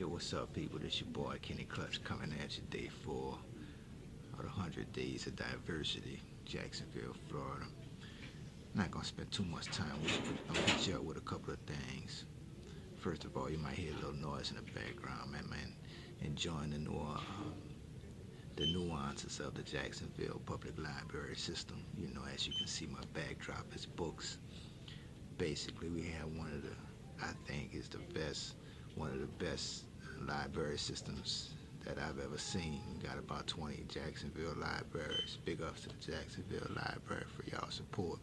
Yo, what's up, people? This your boy KennyKlutch coming at you day 4 of the 100 Days of Diversity, Jacksonville, Florida. I'm not gonna spend too much time with you. I'm gonna hit you up with a couple of things. First of all, you might hear a little noise in the background, man. Enjoying the nuances of the Jacksonville Public Library system. You know, as you can see, my backdrop is books. Basically, we have I think is one of the best library systems that I've ever seen. We got about 20 Jacksonville libraries. Big ups to the Jacksonville Library for y'all support.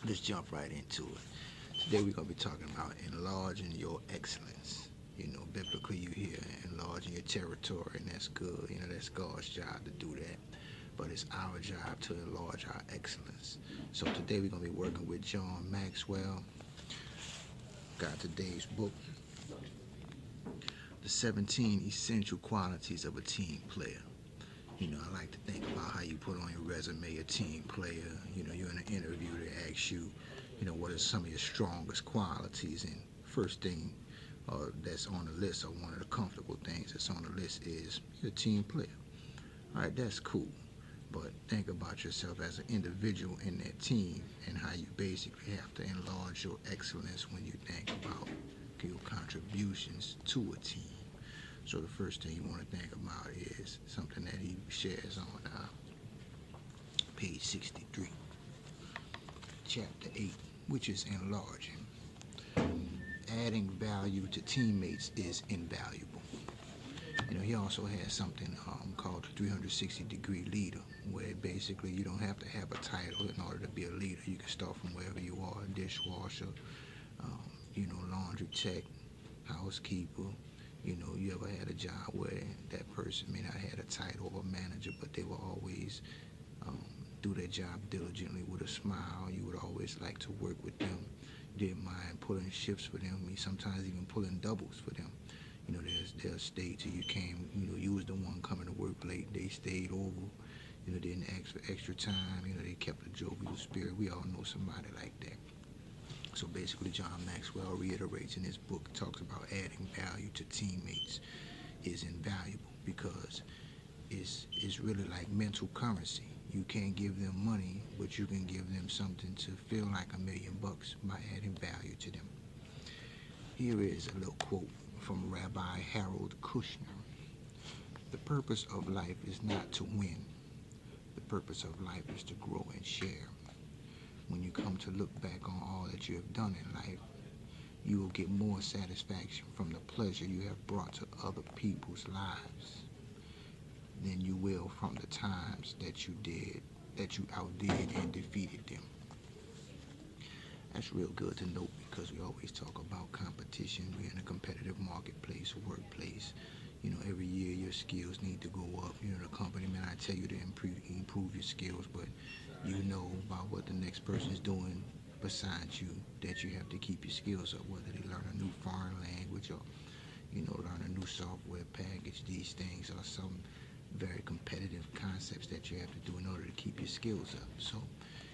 Let's jump right into it. Today we're going to be talking about enlarging your excellence. You know, biblically you hear enlarging your territory, and that's good. You know, that's God's job to do that. But it's our job to enlarge our excellence. So today we're going to be working with John Maxwell. Got today's book, The 17 Essential Qualities of a Team Player. You know, I like to think about how you put on your resume a team player. You know, you're in an interview, they ask you, you know, what are some of your strongest qualities? And first thing that's on the list, or one of the comfortable things that's on the list, is you're a team player. All right, that's cool. But think about yourself as an individual in that team and how you basically have to enlarge your excellence when you think about your contributions to a team. So the first thing you want to think about is something that he shares on page 63, chapter 8, which is enlarging. Adding value to teammates is invaluable. You know, he also has something called the 360-degree leader, where basically you don't have to have a title in order to be a leader. You can start from wherever you are, dishwasher, you know, laundry tech, housekeeper. You know, you ever had a job where that person may not have a title of a manager, but they will always do their job diligently with a smile. You would always like to work with them. You didn't mind pulling shifts for them. I mean, sometimes even pulling doubles for them. You know, they'll stay till you came. You know, you was the one coming to work late. They stayed over. You know, didn't ask for extra time. You know, they kept a jovial spirit. We all know somebody like that. So basically, John Maxwell reiterates in his book, talks about adding value to teammates is invaluable, because it's really like mental currency. You can't give them money, but you can give them something to feel like $1 million by adding value to them. Here is a little quote from Rabbi Harold Kushner. The purpose of life is not to win. The purpose of life is to grow and share. When you come to look back on all that you have done in life, you will get more satisfaction from the pleasure you have brought to other people's lives than you will from the times that you outdid and defeated them. That's real good to note, because we always talk about competition. We're in a competitive marketplace or workplace. You know, every year your skills need to go up. You know, the company may not tell you to improve your skills, but you know about what the next person is doing besides you, that you have to keep your skills up, whether they learn a new foreign language or, you know, learn a new software package. These things are some very competitive concepts that you have to do in order to keep your skills up. So,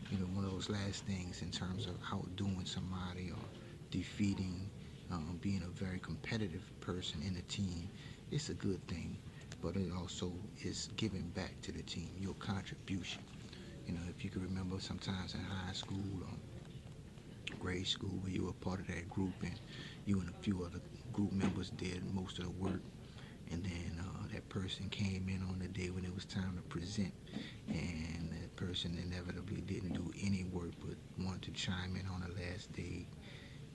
you know, one of those last things in terms of outdoing somebody or defeating, being a very competitive person in a team, it's a good thing, but it also is giving back to the team, your contribution. You know, if you can remember sometimes in high school or grade school where you were part of that group and you and a few other group members did most of the work, and then that person came in on the day when it was time to present, and that person inevitably didn't do any work but wanted to chime in on the last day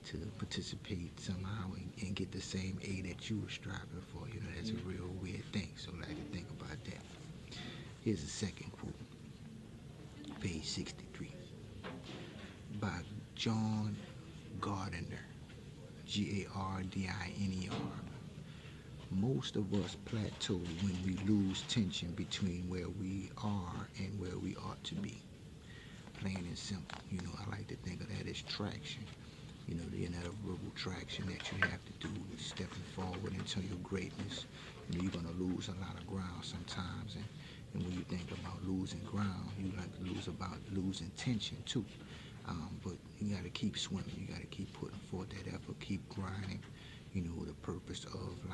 to participate somehow and get the same A that you were striving for. You know, that's a real weird thing, so I like to think about that. Here's a second quote, page 63, by John Gardiner, Gardiner. Most of us plateau when we lose tension between where we are and where we ought to be. Plain and simple. You know, I like to think of that as traction. You know, the inevitable traction that you have to do with stepping forward into your greatness. You know, you're going to lose a lot of ground sometimes, and when you think about losing ground, you like to losing tension too. But you got to keep swimming. You got to keep putting forth that effort, keep grinding. You know, the purpose of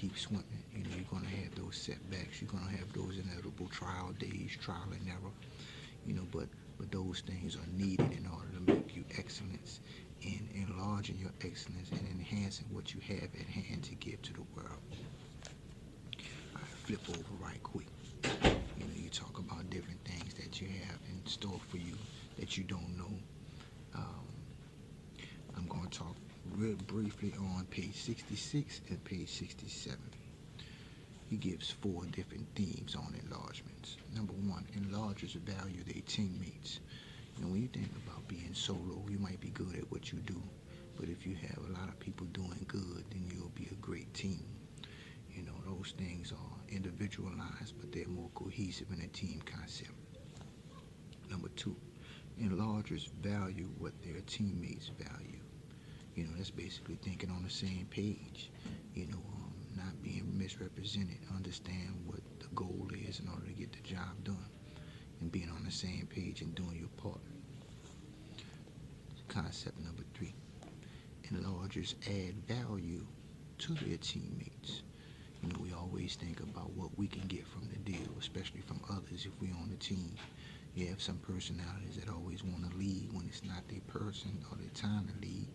keep swimming. You know, you're going to have those setbacks. You're going to have those inevitable trial days, trial and error. You know, but those things are needed in order to make you excellence in enlarging your excellence and enhancing what you have at hand to give to the world. All right, flip over right quick. You know, you talk about different things that you have in store for you that you don't know. I'm going to talk real briefly on page 66 and page 67. He gives 4 different themes on enlargements. Number 1, enlargers value their teammates. You know, when you think about being solo, you might be good at what you do, but if you have a lot of people doing good, then you'll be a great team. You know, those things are individualized, but they're more cohesive in a team concept. Number 2, enlargers value what their teammates value. You know, that's basically thinking on the same page. You know, not being misrepresented, understand what the goal is in order to get the job done, and being on the same page and doing your part. Concept number 3, enlargers add value to their teammates. You know, we always think about what we can get from the deal, especially from others if we're on the team. You have some personalities that always want to lead when it's not their person or their time to lead.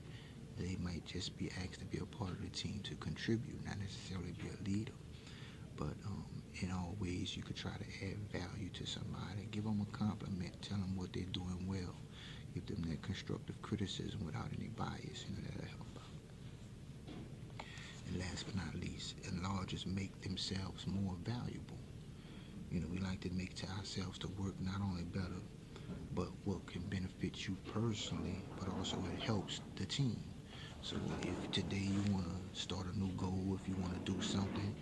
They might just be asked to be a part of the team to contribute, not necessarily be a leader. But in all ways, you could try to add value to somebody. Give them a compliment. Tell them what they're doing well. Give them that constructive criticism without any bias. You know, that'll help out. And last but not least, enlargers make themselves more valuable. You know, we like to make to ourselves to work not only better, but what can benefit you personally, but also it helps the team. So if today you want to start a new goal, if you want to do something,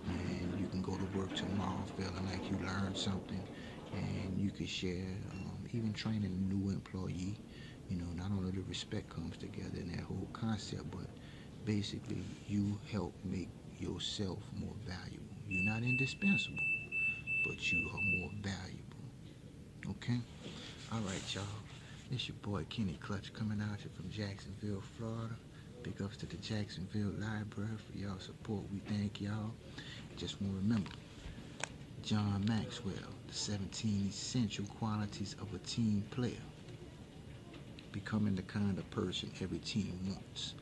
and you can go to work tomorrow feeling like you learned something, and you could share, even training a new employee, you know, not only the respect comes together in that whole concept, but basically you help make yourself more valuable. You're not indispensable, but you are more valuable. Okay? All right, y'all. It's your boy KennyKlutch coming out here from Jacksonville, Florida. Big ups to the Jacksonville Library for y'all support. We thank y'all. Just want to remember, John Maxwell, the 17 essential qualities of a team player. Becoming the kind of person every team wants.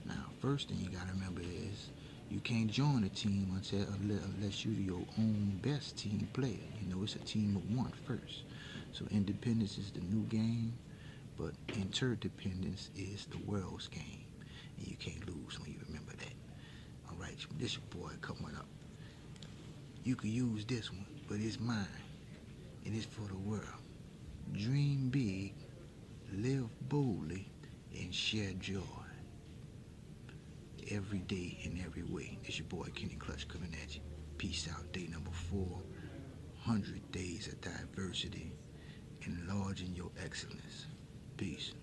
Now, first thing you got to remember is you can't join a team unless you're your own best team player. You know, it's a team of one first. So independence is the new game, but interdependence is the world's game. And you can't lose when you remember that. All right, this your boy coming up. You can use this one, but it's mine. It is for the world. Dream big, live boldly, and share joy. Every day in every way. It's your boy KennyKlutch coming at you. Peace out. Day number 400 days of diversity. Enlarging your excellence. Peace.